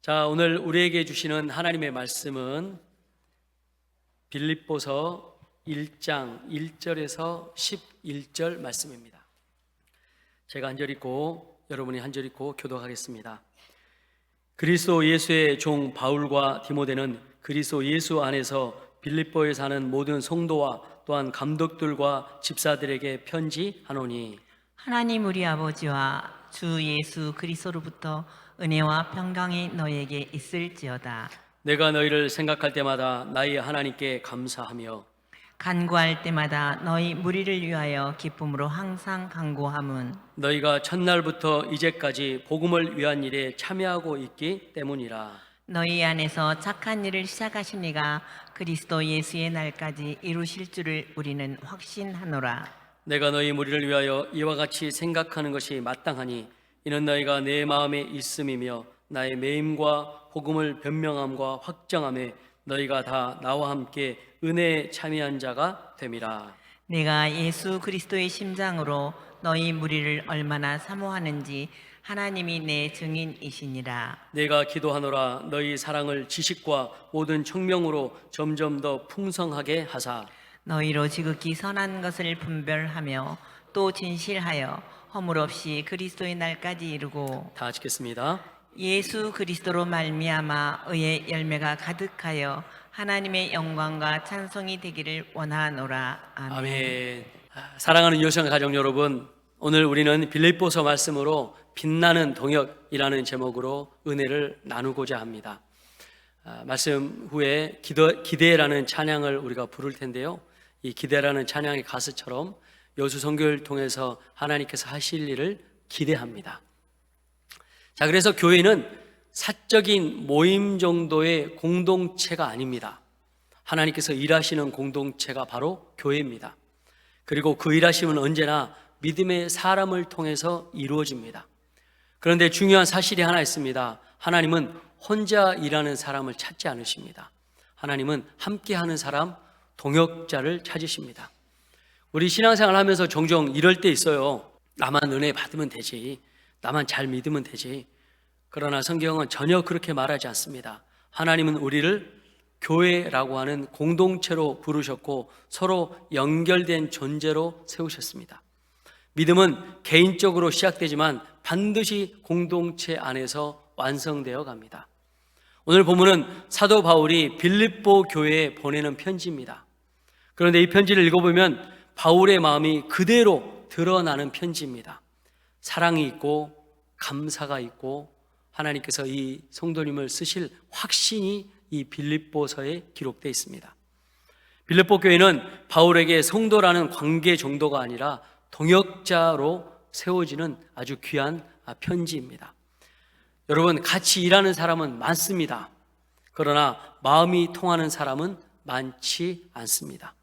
자, 오늘 우리에게 주시는 하나님의 말씀은 빌립보서 1장 1절에서 11절 말씀입니다. 제가 한 절 읽고 여러분이 한 절 읽고 교독하겠습니다. 그리스도 예수의 종 바울과 디모데는 그리스도 예수 안에서 빌립보에 사는 모든 성도와 또한 감독들과 집사들에게 편지하노니, 하나님 우리 아버지와 주 예수 그리스도로부터 은혜와 평강이 너에게 있을지어다. 내가 너희를 생각할 때마다 나의 하나님께 감사하며 간구할 때마다 너희 무리를 위하여 기쁨으로 항상 간구함은 너희가 첫날부터 이제까지 복음을 위한 일에 참여하고 있기 때문이라. 너희 안에서 착한 일을 시작하신 이가 그리스도 예수의 날까지 이루실 줄을 우리는 확신하노라. 내가 너희 무리를 위하여 이와 같이 생각하는 것이 마땅하니 이는 너희가 내 마음에 있음이며 나의 매임과 복음을 변명함과 확정함에 너희가 다 나와 함께 은혜에 참여한 자가 됨이라. 내가 예수 그리스도의 심장으로 너희 무리를 얼마나 사모하는지 하나님이 내 증인이시니라. 내가 기도하노라. 너희 사랑을 지식과 모든 청명으로 점점 더 풍성하게 하사 너희로 지극히 선한 것을 분별하며 또 진실하여 허물 없이 그리스도의 날까지 이루고 다 짓겠습니다. 예수 그리스도로 말미암아 의의 열매가 가득하여 하나님의 영광과 찬송이 되기를 원하노라. 아멘. 아멘. 사랑하는 요청 가정 여러분, 오늘 우리는 빌립보서 말씀으로 빛나는 동역이라는 제목으로 은혜를 나누고자 합니다. 말씀 후에 기대라는 찬양을 우리가 부를 텐데요, 이 기대라는 찬양의 가사처럼 여수 선교를 통해서 하나님께서 하실 일을 기대합니다. 자, 그래서 교회는 사적인 모임 정도의 공동체가 아닙니다. 하나님께서 일하시는 공동체가 바로 교회입니다. 그리고 그 일하심은 언제나 믿음의 사람을 통해서 이루어집니다. 그런데 중요한 사실이 하나 있습니다. 하나님은 혼자 일하는 사람을 찾지 않으십니다. 하나님은 함께하는 사람, 동역자를 찾으십니다. 우리 신앙생활 하면서 종종 이럴 때 있어요. 나만 은혜 받으면 되지, 나만 잘 믿으면 되지. 그러나 성경은 전혀 그렇게 말하지 않습니다. 하나님은 우리를 교회라고 하는 공동체로 부르셨고 서로 연결된 존재로 세우셨습니다. 믿음은 개인적으로 시작되지만 반드시 공동체 안에서 완성되어 갑니다. 오늘 본문은 사도 바울이 빌립보 교회에 보내는 편지입니다. 그런데 이 편지를 읽어보면 바울의 마음이 그대로 드러나는 편지입니다. 사랑이 있고 감사가 있고 하나님께서 이 성도님을 쓰실 확신이 이 빌립보서에 기록되어 있습니다. 빌립보 교회는 바울에게 성도라는 관계 정도가 아니라 동역자로 세워지는 아주 귀한 편지입니다. 여러분, 같이 일하는 사람은 많습니다. 그러나 마음이 통하는 사람은 많지 않습니다.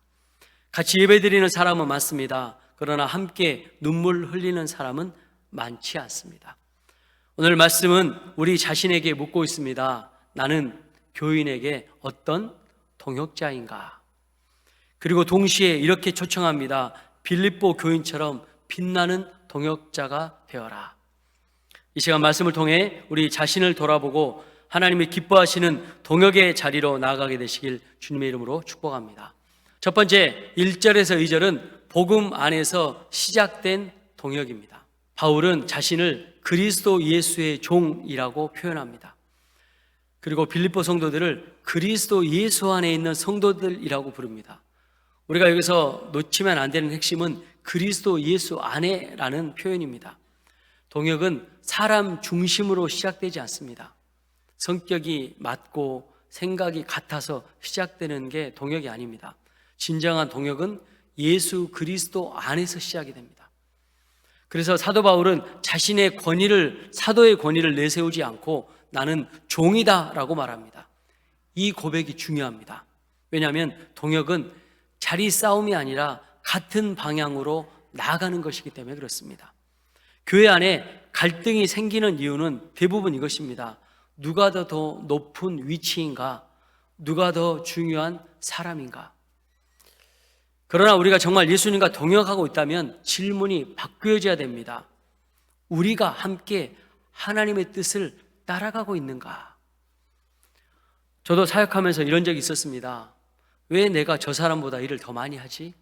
같이 예배드리는 사람은 많습니다. 그러나 함께 눈물 흘리는 사람은 많지 않습니다. 오늘 말씀은 우리 자신에게 묻고 있습니다. 나는 교인에게 어떤 동역자인가? 그리고 동시에 이렇게 초청합니다. 빌립보 교인처럼 빛나는 동역자가 되어라. 이 시간 말씀을 통해 우리 자신을 돌아보고 하나님이 기뻐하시는 동역의 자리로 나아가게 되시길 주님의 이름으로 축복합니다. 첫 번째 1절에서 2절은 복음 안에서 시작된 동역입니다. 바울은 자신을 그리스도 예수의 종이라고 표현합니다. 그리고 빌립보 성도들을 그리스도 예수 안에 있는 성도들이라고 부릅니다. 우리가 여기서 놓치면 안 되는 핵심은 그리스도 예수 안에라는 표현입니다. 동역은 사람 중심으로 시작되지 않습니다. 성격이 맞고 생각이 같아서 시작되는 게 동역이 아닙니다. 진정한 동역은 예수 그리스도 안에서 시작이 됩니다. 그래서 사도 바울은 자신의 권위를, 사도의 권위를 내세우지 않고 나는 종이다 라고 말합니다. 이 고백이 중요합니다. 왜냐하면 동역은 자리 싸움이 아니라 같은 방향으로 나아가는 것이기 때문에 그렇습니다. 교회 안에 갈등이 생기는 이유는 대부분 이것입니다. 누가 더 높은 위치인가? 누가 더 중요한 사람인가? 그러나 우리가 정말 예수님과 동역하고 있다면 질문이 바뀌어져야 됩니다. 우리가 함께 하나님의 뜻을 따라가고 있는가? 저도 사역하면서 이런 적이 있었습니다. 왜 내가 저 사람보다 일을 더 많이 하지?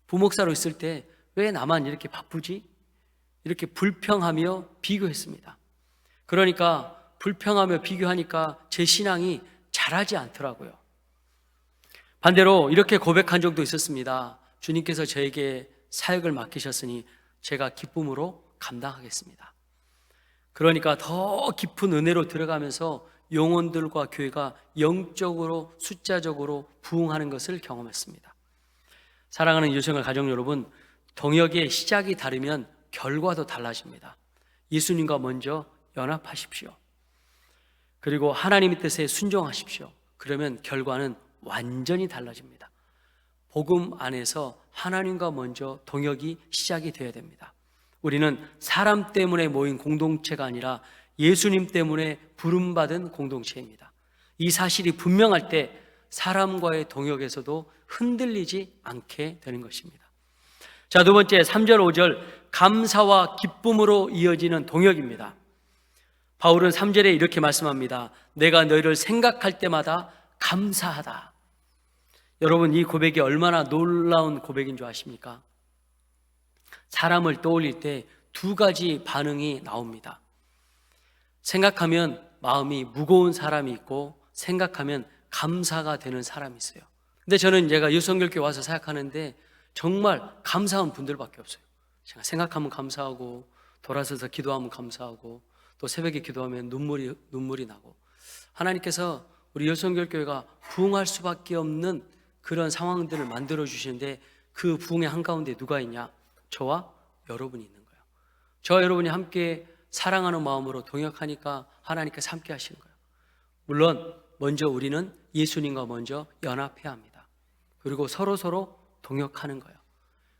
부목사로 있을 때 왜 나만 이렇게 바쁘지? 이렇게 불평하며 비교했습니다. 그러니까 불평하며 비교하니까 제 신앙이 자라지 않더라고요. 반대로 이렇게 고백한 적도 있었습니다. 주님께서 저에게 사역을 맡기셨으니 제가 기쁨으로 감당하겠습니다. 그러니까 더 깊은 은혜로 들어가면서 영혼들과 교회가 영적으로 숫자적으로 부흥하는 것을 경험했습니다. 사랑하는 유성의 가족 여러분, 동역의 시작이 다르면 결과도 달라집니다. 예수님과 먼저 연합하십시오. 그리고 하나님의 뜻에 순종하십시오. 그러면 결과는 완전히 달라집니다. 복음 안에서 하나님과 먼저 동역이 시작이 되어야 됩니다. 우리는 사람 때문에 모인 공동체가 아니라 예수님 때문에 부름받은 공동체입니다. 이 사실이 분명할 때 사람과의 동역에서도 흔들리지 않게 되는 것입니다. 자, 두 번째 3절 5절 감사와 기쁨으로 이어지는 동역입니다. 바울은 3절에 이렇게 말씀합니다. 내가 너희를 생각할 때마다 감사하다. 여러분, 이 고백이 얼마나 놀라운 고백인 줄 아십니까? 사람을 떠올릴 때 두 가지 반응이 나옵니다. 생각하면 마음이 무거운 사람이 있고 생각하면 감사가 되는 사람이 있어요. 근데 저는 제가 유성결교회 와서 생각하는데 정말 감사한 분들밖에 없어요. 제가 생각하면 감사하고 돌아서서 기도하면 감사하고 또 새벽에 기도하면 눈물이 나고 하나님께서 우리 유성결교회가 부흥할 수밖에 없는 그런 상황들을 만들어 주시는데 그 부흥의 한가운데 누가 있냐? 저와 여러분이 있는 거예요. 저와 여러분이 함께 사랑하는 마음으로 동역하니까 하나님께서 함께 하시는 거예요. 물론 먼저 우리는 예수님과 먼저 연합해야 합니다. 그리고 서로 동역하는 거예요.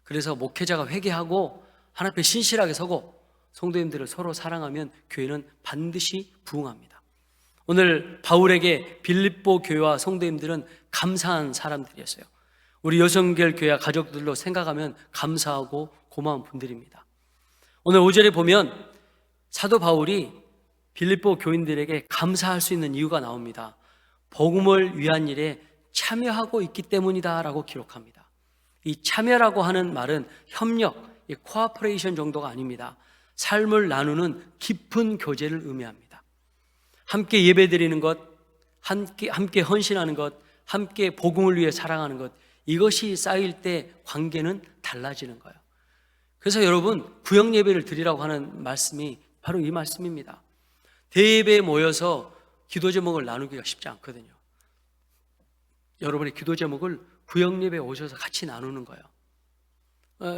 그래서 목회자가 회개하고 하나님 앞에 신실하게 서고 성도님들을 서로 사랑하면 교회는 반드시 부흥합니다. 오늘 바울에게 빌립보 교회와 성도님들은 감사한 사람들이었어요. 우리 여성결 교회 가족들로 생각하면 감사하고 고마운 분들입니다. 오늘 5절에 보면 사도 바울이 빌립보 교인들에게 감사할 수 있는 이유가 나옵니다. 복음을 위한 일에 참여하고 있기 때문이다 라고 기록합니다. 이 참여라고 하는 말은 협력, 코어퍼레이션 정도가 아닙니다. 삶을 나누는 깊은 교제를 의미합니다. 함께 예배드리는 것, 함께 헌신하는 것, 함께 복음을 위해 사랑하는 것, 이것이 쌓일 때 관계는 달라지는 거예요. 그래서 여러분, 구역 예배를 드리라고 하는 말씀이 바로 이 말씀입니다. 대예배에 모여서 기도 제목을 나누기가 쉽지 않거든요. 여러분의 기도 제목을 구역 예배에 오셔서 같이 나누는 거예요.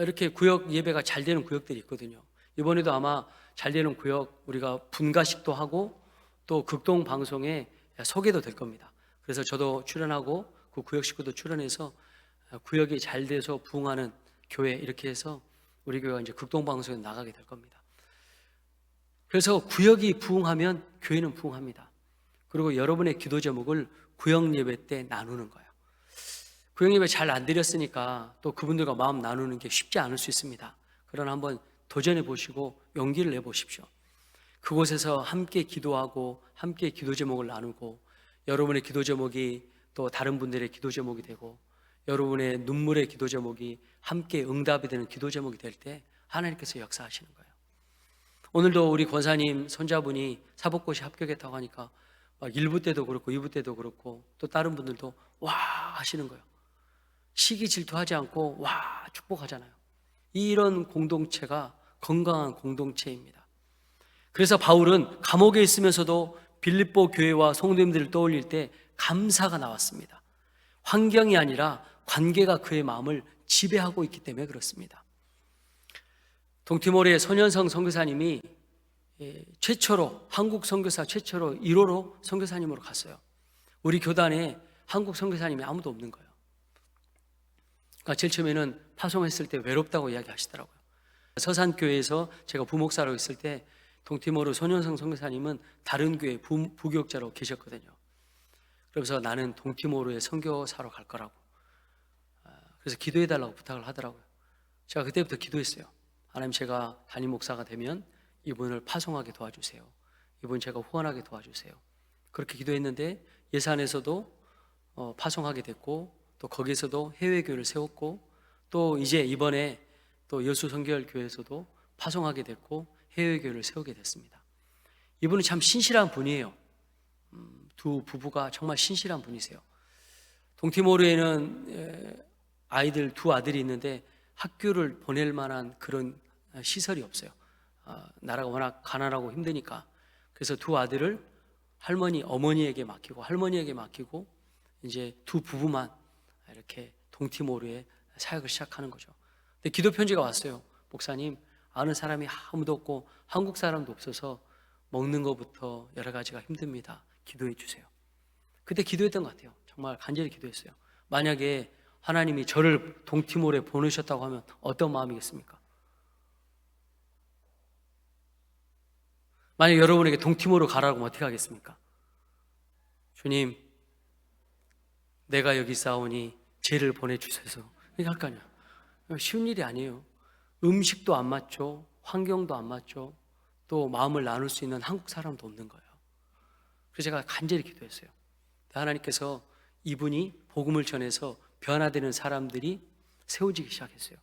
이렇게 구역 예배가 잘 되는 구역들이 있거든요. 이번에도 아마 잘 되는 구역 우리가 분가식도 하고 또 극동 방송에 소개도 될 겁니다. 그래서 저도 출연하고 그 구역 식구도 출연해서 구역이 잘 돼서 부흥하는 교회 이렇게 해서 우리 교회가 이제 극동 방송에 나가게 될 겁니다. 그래서 구역이 부흥하면 교회는 부흥합니다. 그리고 여러분의 기도 제목을 구역 예배 때 나누는 거예요. 구역 예배 잘 안 드렸으니까 또 그분들과 마음 나누는 게 쉽지 않을 수 있습니다. 그러나 한번 도전해 보시고 용기를 내 보십시오. 그곳에서 함께 기도하고 함께 기도 제목을 나누고 여러분의 기도 제목이 또 다른 분들의 기도 제목이 되고 여러분의 눈물의 기도 제목이 함께 응답이 되는 기도 제목이 될 때 하나님께서 역사하시는 거예요. 오늘도 우리 권사님 손자분이 사법고시 합격했다고 하니까 1부 때도 그렇고 2부 때도 그렇고 또 다른 분들도 와 하시는 거예요. 시기 질투하지 않고 와 축복하잖아요. 이런 공동체가 건강한 공동체입니다. 그래서 바울은 감옥에 있으면서도 빌립보 교회와 성도님들을 떠올릴 때 감사가 나왔습니다. 환경이 아니라 관계가 그의 마음을 지배하고 있기 때문에 그렇습니다. 동티모르의 손현성 선교사님이 최초로 한국 선교사 최초로 1호로 선교사님으로 갔어요. 우리 교단에 한국 선교사님이 아무도 없는 거예요. 그러니까 제일 처음에는 파송했을 때 외롭다고 이야기하시더라고요. 서산교회에서 제가 부목사로 있을 때 동티모르 손현성 선교사님은 다른 교회 부교육자로 계셨거든요. 그래서 나는 동티모르에 선교사로 갈 거라고. 그래서 기도해달라고 부탁을 하더라고요. 제가 그때부터 기도했어요. 하나님, 제가 담임 목사가 되면 이분을 파송하게 도와주세요. 이분 제가 후원하게 도와주세요. 그렇게 기도했는데 예산에서도 파송하게 됐고, 또 거기에서도 해외교회를 세웠고, 또 이제 이번에 또 여수 성결교회에서도 파송하게 됐고 해외교회를 세우게 됐습니다. 이분은 참 신실한 분이에요. 두 부부가 정말 신실한 분이세요. 동티모르에는 아이들 두 아들이 있는데 학교를 보낼 만한 그런 시설이 없어요. 나라가 워낙 가난하고 힘드니까. 그래서 두 아들을 어머니에게 맡기고 이제 두 부부만 이렇게 동티모르에 사역을 시작하는 거죠. 근데 기도 편지가 왔어요. 목사님, 아는 사람이 아무도 없고 한국 사람도 없어서 먹는 것부터 여러 가지가 힘듭니다. 기도해 주세요. 그때 기도했던 것 같아요. 정말 간절히 기도했어요. 만약에 하나님이 저를 동티모르에 보내셨다고 하면 어떤 마음이겠습니까? 만약 여러분에게 동티모르 가라고 하면 어떻게 하겠습니까? 주님, 내가 여기 싸우니 쟤를 보내주셔서, 이렇게 할 거 아니야. 쉬운 일이 아니에요. 음식도 안 맞죠. 환경도 안 맞죠. 또 마음을 나눌 수 있는 한국 사람도 없는 거예요. 그래서 제가 간절히 기도했어요. 하나님께서 이분이 복음을 전해서 변화되는 사람들이 세워지기 시작했어요.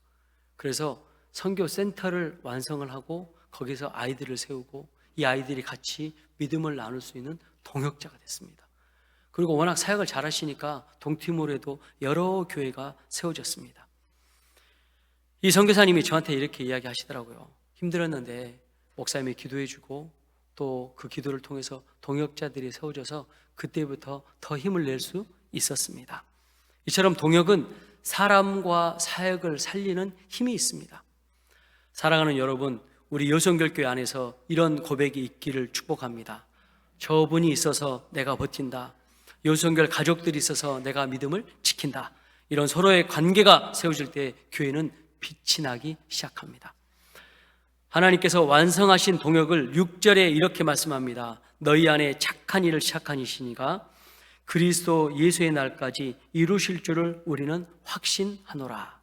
그래서 선교 센터를 완성을 하고 거기서 아이들을 세우고 이 아이들이 같이 믿음을 나눌 수 있는 동역자가 됐습니다. 그리고 워낙 사역을 잘하시니까 동티모르에도 여러 교회가 세워졌습니다. 이 선교사님이 저한테 이렇게 이야기하시더라고요. 힘들었는데 목사님이 기도해주고 또 그 기도를 통해서 동역자들이 세워져서 그때부터 더 힘을 낼 수 있었습니다. 이처럼 동역은 사람과 사역을 살리는 힘이 있습니다. 사랑하는 여러분, 우리 여성결교회 안에서 이런 고백이 있기를 축복합니다. 저분이 있어서 내가 버틴다. 여성결 가족들이 있어서 내가 믿음을 지킨다. 이런 서로의 관계가 세워질 때 교회는 빛이 나기 시작합니다. 하나님께서 완성하신 동역을 6절에 이렇게 말씀합니다. 너희 안에 착한 일을 시작한 이시니가 그리스도 예수의 날까지 이루실 줄을 우리는 확신하노라.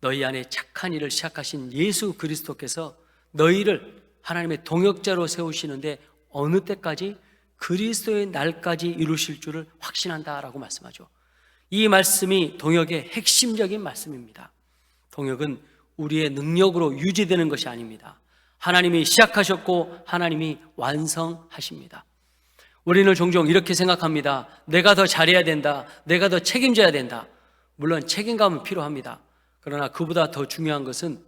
너희 안에 착한 일을 시작하신 예수 그리스도께서 너희를 하나님의 동역자로 세우시는데 어느 때까지? 그리스도의 날까지 이루실 줄을 확신한다라고 말씀하죠. 이 말씀이 동역의 핵심적인 말씀입니다. 동역은 우리의 능력으로 유지되는 것이 아닙니다. 하나님이 시작하셨고 하나님이 완성하십니다. 우리는 종종 이렇게 생각합니다. 내가 더 잘해야 된다. 내가 더 책임져야 된다. 물론 책임감은 필요합니다. 그러나 그보다 더 중요한 것은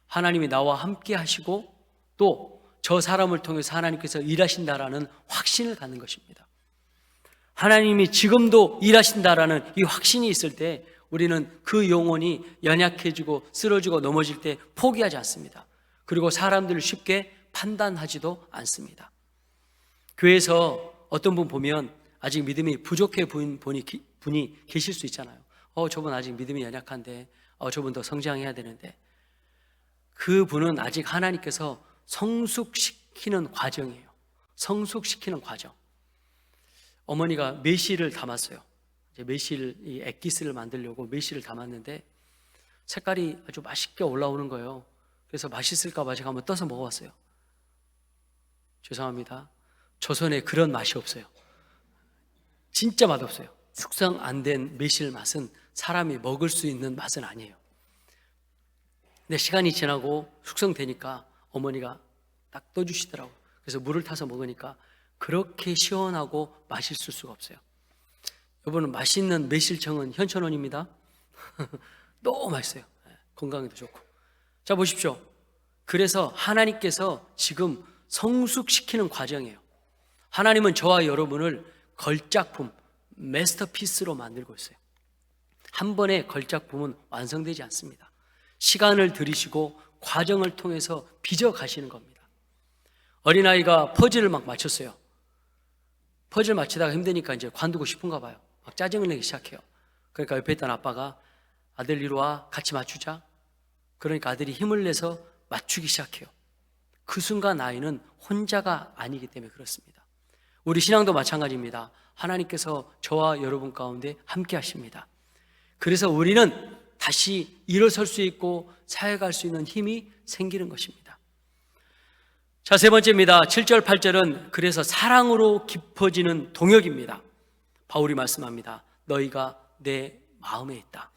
하나님이 나와 함께 하시고 또 저 사람을 통해서 하나님께서 일하신다라는 확신을 갖는 것입니다. 하나님이 지금도 일하신다라는 이 확신이 있을 때 우리는 그 영혼이 연약해지고 쓰러지고 넘어질 때 포기하지 않습니다. 그리고 사람들을 쉽게 판단하지도 않습니다. 교회에서 어떤 분 보면 아직 믿음이 부족해 보이는 분이 계실 수 있잖아요. 저분 아직 믿음이 연약한데 저분 더 성장해야 되는데, 그 분은 아직 하나님께서 성숙시키는 과정이에요. 성숙시키는 과정. 어머니가 매실을 담았어요. 이제 매실, 이 액기스를 만들려고 매실을 담았는데 색깔이 아주 맛있게 올라오는 거예요. 그래서 맛있을까 봐 제가 한번 떠서 먹어봤어요. 죄송합니다. 조선에 그런 맛이 없어요. 진짜 맛없어요. 숙성 안 된 매실 맛은 사람이 먹을 수 있는 맛은 아니에요. 근데 시간이 지나고 숙성되니까 어머니가 딱 떠주시더라고요. 그래서 물을 타서 먹으니까 그렇게 시원하고 맛있을 수가 없어요. 여러분은 맛있는 매실청은 현천원입니다. 너무 맛있어요. 건강에도 좋고. 자, 보십시오. 그래서 하나님께서 지금 성숙시키는 과정이에요. 하나님은 저와 여러분을 걸작품, 마스터피스로 만들고 있어요. 한 번의 걸작품은 완성되지 않습니다. 시간을 들이시고 과정을 통해서 빚어 가시는 겁니다. 어린아이가 퍼즐을 막 맞췄어요. 퍼즐 맞히다가 힘드니까 이제 관두고 싶은가 봐요. 막 짜증을 내기 시작해요. 그러니까 옆에 있던 아빠가 아들 이리 와, 같이 맞추자. 그러니까 아들이 힘을 내서 맞추기 시작해요. 그 순간 아이는 혼자가 아니기 때문에 그렇습니다. 우리 신앙도 마찬가지입니다. 하나님께서 저와 여러분 가운데 함께 하십니다. 그래서 우리는 다시 일어설 수 있고 사역할 수 있는 힘이 생기는 것입니다. 자, 세 번째입니다. 7절, 8절은 그래서 사랑으로 깊어지는 동역입니다. 바울이 말씀합니다. 너희가 내 마음에 있다.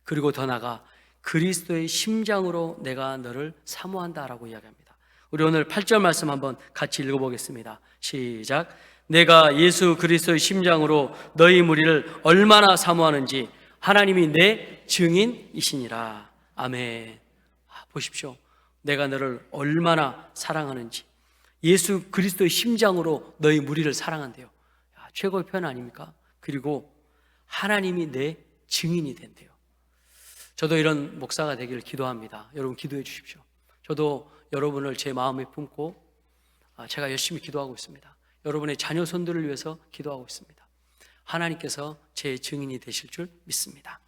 그리고 더 나아가 그리스도의 심장으로 내가 너를 사모한다라고 이야기합니다. 우리 오늘 8절 말씀 한번 같이 읽어보겠습니다. 시작. 내가 예수 그리스도의 심장으로 너희 무리를 얼마나 사모하는지 하나님이 내 증인이시니라. 아멘. 보십시오. 내가 너를 얼마나 사랑하는지. 예수 그리스도의 심장으로 너희 무리를 사랑한대요. 최고의 표현 아닙니까? 그리고 하나님이 내 증인이 된대요. 저도 이런 목사가 되기를 기도합니다. 여러분 기도해 주십시오. 저도 여러분을 제 마음에 품고 제가 열심히 기도하고 있습니다. 여러분의 자녀 손들을 위해서 기도하고 있습니다. 하나님께서 제 증인이 되실 줄 믿습니다.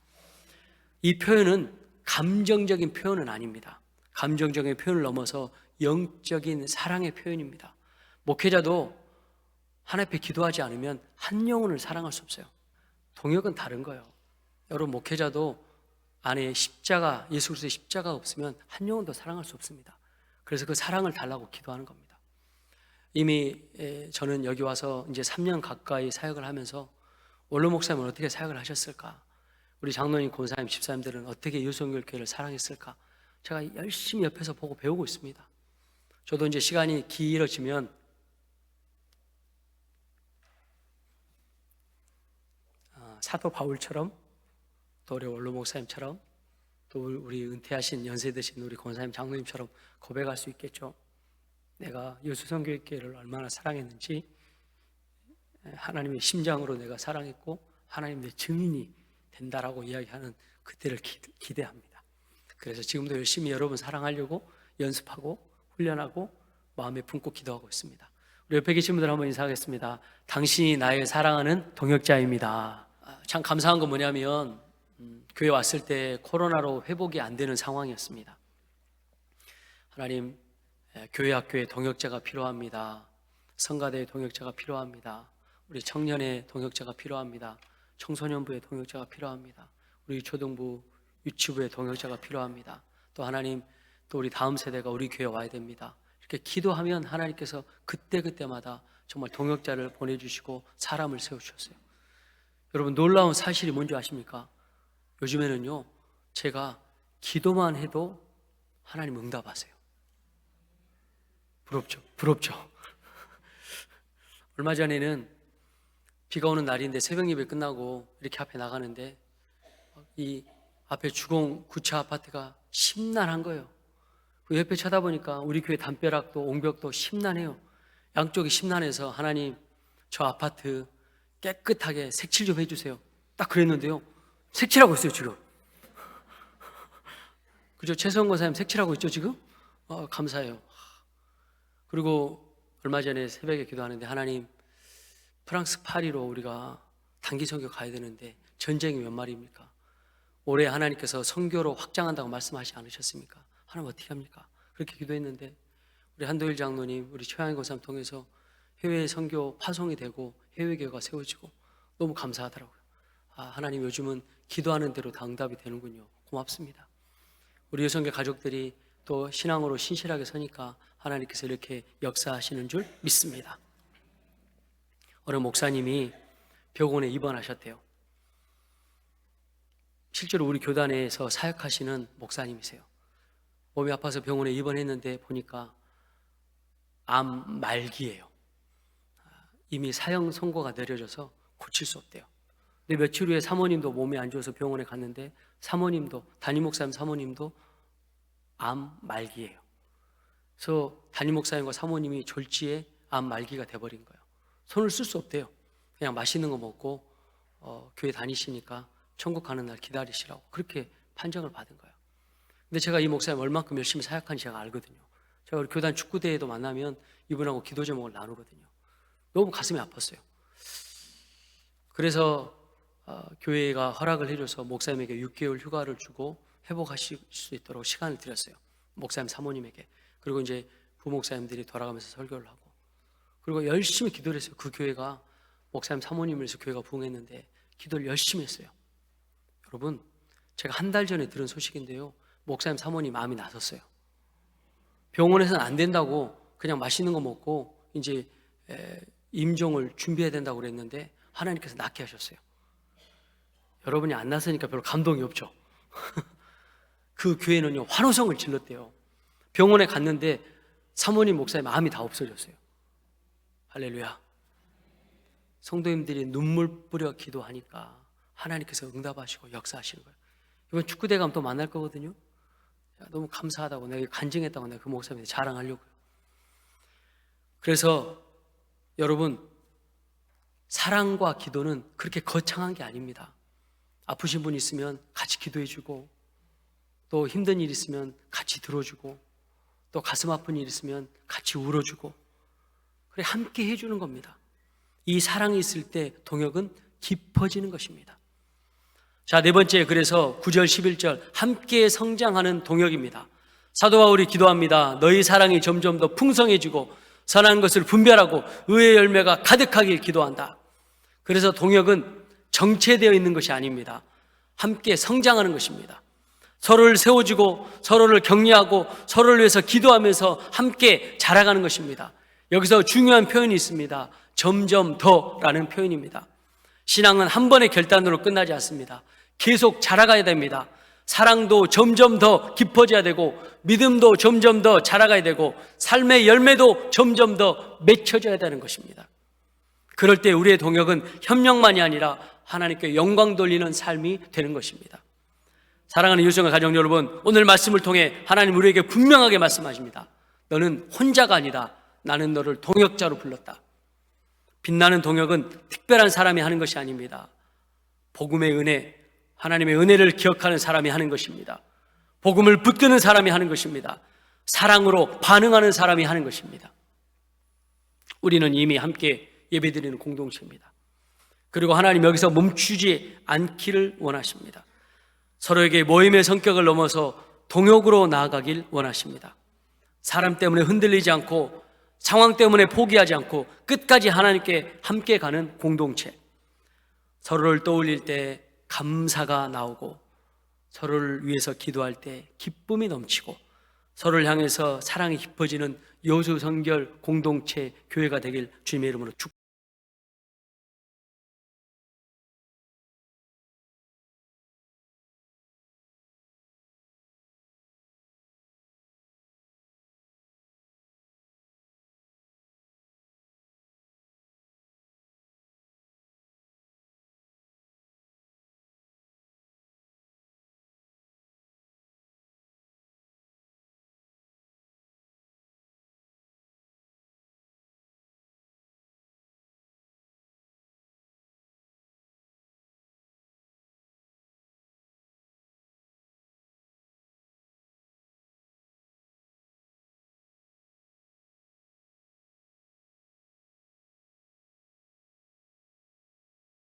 이 표현은 감정적인 표현은 아닙니다. 감정적인 표현을 넘어서 영적인 사랑의 표현입니다. 목회자도 하나님 앞에 기도하지 않으면 한 영혼을 사랑할 수 없어요. 동역은 다른 거예요. 여러분 목회자도 안에 십자가, 예수 그리스도의 십자가 없으면 한 영혼도 사랑할 수 없습니다. 그래서 그 사랑을 달라고 기도하는 겁니다. 이미 저는 여기 와서 이제 3년 가까이 사역을 하면서 원로 목사님은 어떻게 사역을 하셨을까? 우리 장로님, 권사님, 집사님들은 어떻게 유성교회를 사랑했을까? 제가 열심히 옆에서 보고 배우고 있습니다. 저도 이제 시간이 길어지면 사도 바울처럼 또 우리 원로 목사님처럼 또 우리 은퇴하신 연세 드신 우리 권사님, 장로님처럼 고백할 수 있겠죠. 내가 여수성교회를 얼마나 사랑했는지 하나님의 심장으로 내가 사랑했고 하나님 내 증인이 된다라고 이야기하는 그때를 기대합니다. 그래서 지금도 열심히 여러분 사랑하려고 연습하고 훈련하고 마음에 품고 기도하고 있습니다. 우리 옆에 계신 분들 한번 인사하겠습니다. 당신이 나의 사랑하는 동역자입니다. 참 감사한 건 뭐냐면 교회 왔을 때 코로나로 회복이 안 되는 상황이었습니다. 하나님, 교회 학교에 동역자가 필요합니다. 성가대의 동역자가 필요합니다. 우리 청년의 동역자가 필요합니다. 청소년부의 동역자가 필요합니다. 우리 초등부, 유치부의 동역자가 필요합니다. 또 하나님, 또 우리 다음 세대가 우리 교회에 와야 됩니다. 이렇게 기도하면 하나님께서 그때그때마다 정말 동역자를 보내주시고 사람을 세워주셨어요. 여러분 놀라운 사실이 뭔지 아십니까? 요즘에는요 제가 기도만 해도 하나님 응답하세요. 부럽죠? 얼마 전에는 비가 오는 날인데 새벽 예배 끝나고 이렇게 앞에 나가는데 이 앞에 주공 구차 아파트가 심란한 거예요. 그 옆에 쳐다보니까 우리 교회 담벼락도 옹벽도 심란해요. 양쪽이 심란해서 하나님 저 아파트 깨끗하게 색칠 좀 해주세요. 딱 그랬는데요 색칠하고 있어요 지금. 그죠? 최성원 권사님 색칠하고 있죠 지금? 감사해요. 그리고 얼마 전에 새벽에 기도하는데 하나님 프랑스 파리로 우리가 단기 선교 가야 되는데 전쟁이 몇 말입니까? 올해 하나님께서 선교로 확장한다고 말씀하시지 않으셨습니까? 하나님 어떻게 합니까? 그렇게 기도했는데 우리 한도일 장로님, 우리 최양희 권사님 통해서 해외 선교 파송이 되고 해외교회가 세워지고 너무 감사하더라고요. 하나님 요즘은 기도하는 대로 다 응답이 되는군요. 고맙습니다. 우리 여성교 가족들이 또 신앙으로 신실하게 서니까 하나님께서 이렇게 역사하시는 줄 믿습니다. 어느 목사님이 병원에 입원하셨대요. 실제로 우리 교단에서 사역하시는 목사님이세요. 몸이 아파서 병원에 입원했는데 보니까 암 말기예요. 이미 사형 선고가 내려져서 고칠 수 없대요. 근데 며칠 후에 사모님도 몸이 안 좋아서 병원에 갔는데 사모님도, 담임 목사님 사모님도 암 말기예요. 그래서 담임 목사님과 사모님이 졸지에 암 말기가 돼버린 거예요. 손을 쓸 수 없대요. 그냥 맛있는 거 먹고 교회 다니시니까 천국 가는 날 기다리시라고 그렇게 판정을 받은 거예요. 근데 제가 이 목사님 얼만큼 열심히 사역하는지 제가 알거든요. 제가 우리 교단 축구대회도 만나면 이분하고 기도 제목을 나누거든요. 너무 가슴이 아팠어요. 그래서 교회가 허락을 해줘서 목사님에게 6개월 휴가를 주고 회복하실 수 있도록 시간을 드렸어요. 목사님 사모님에게. 그리고 이제 부목사님들이 돌아가면서 설교를 하고 그리고 열심히 기도를 했어요. 그 교회가 목사님 사모님을 위해서 교회가 부흥했는데 기도를 열심히 했어요. 여러분 제가 한 달 전에 들은 소식인데요 목사님 사모님 암이 나섰어요. 병원에서는 안 된다고 그냥 맛있는 거 먹고 이제 임종을 준비해야 된다고 그랬는데 하나님께서 낳게 하셨어요. 여러분이 안 낳았으니까 별로 감동이 없죠. 그 교회는요, 환호성을 질렀대요. 병원에 갔는데 사모님 목사의 마음이 다 없어졌어요. 할렐루야. 성도님들이 눈물 뿌려 기도하니까 하나님께서 응답하시고 역사하시는 거예요. 이번 축구대 가면 또 만날 거거든요. 너무 감사하다고, 내가 간증했다고 내가 그 목사님한테 자랑하려고요. 그래서 여러분, 사랑과 기도는 그렇게 거창한 게 아닙니다. 아프신 분 있으면 같이 기도해주고, 또 힘든 일 있으면 같이 들어주고, 또 가슴 아픈 일 있으면 같이 울어주고, 그래 함께 해주는 겁니다. 이 사랑이 있을 때 동역은 깊어지는 것입니다. 자, 네 번째, 그래서 9절 11절 함께 성장하는 동역입니다. 사도 바울이 기도합니다. 너희 사랑이 점점 더 풍성해지고 선한 것을 분별하고 의의 열매가 가득하길 기도한다. 그래서 동역은 정체되어 있는 것이 아닙니다. 함께 성장하는 것입니다. 서로를 세워주고 서로를 격려하고 서로를 위해서 기도하면서 함께 자라가는 것입니다. 여기서 중요한 표현이 있습니다. 점점 더라는 표현입니다. 신앙은 한 번의 결단으로 끝나지 않습니다. 계속 자라가야 됩니다. 사랑도 점점 더 깊어져야 되고 믿음도 점점 더 자라가야 되고 삶의 열매도 점점 더 맺혀져야 되는 것입니다. 그럴 때 우리의 동역은 협력만이 아니라 하나님께 영광 돌리는 삶이 되는 것입니다. 사랑하는 유성의 가정 여러분, 오늘 말씀을 통해 하나님 우리에게 분명하게 말씀하십니다. 너는 혼자가 아니다. 나는 너를 동역자로 불렀다. 빛나는 동역은 특별한 사람이 하는 것이 아닙니다. 복음의 은혜, 하나님의 은혜를 기억하는 사람이 하는 것입니다. 복음을 붙드는 사람이 하는 것입니다. 사랑으로 반응하는 사람이 하는 것입니다. 우리는 이미 함께 예배드리는 공동체입니다. 그리고 하나님 여기서 멈추지 않기를 원하십니다. 서로에게 모임의 성격을 넘어서 동역으로 나아가길 원하십니다. 사람 때문에 흔들리지 않고 상황 때문에 포기하지 않고 끝까지 하나님께 함께 가는 공동체. 서로를 떠올릴 때 감사가 나오고 서로를 위해서 기도할 때 기쁨이 넘치고 서로를 향해서 사랑이 깊어지는 여수성결 공동체 교회가 되길 주님의 이름으로 축복합니다.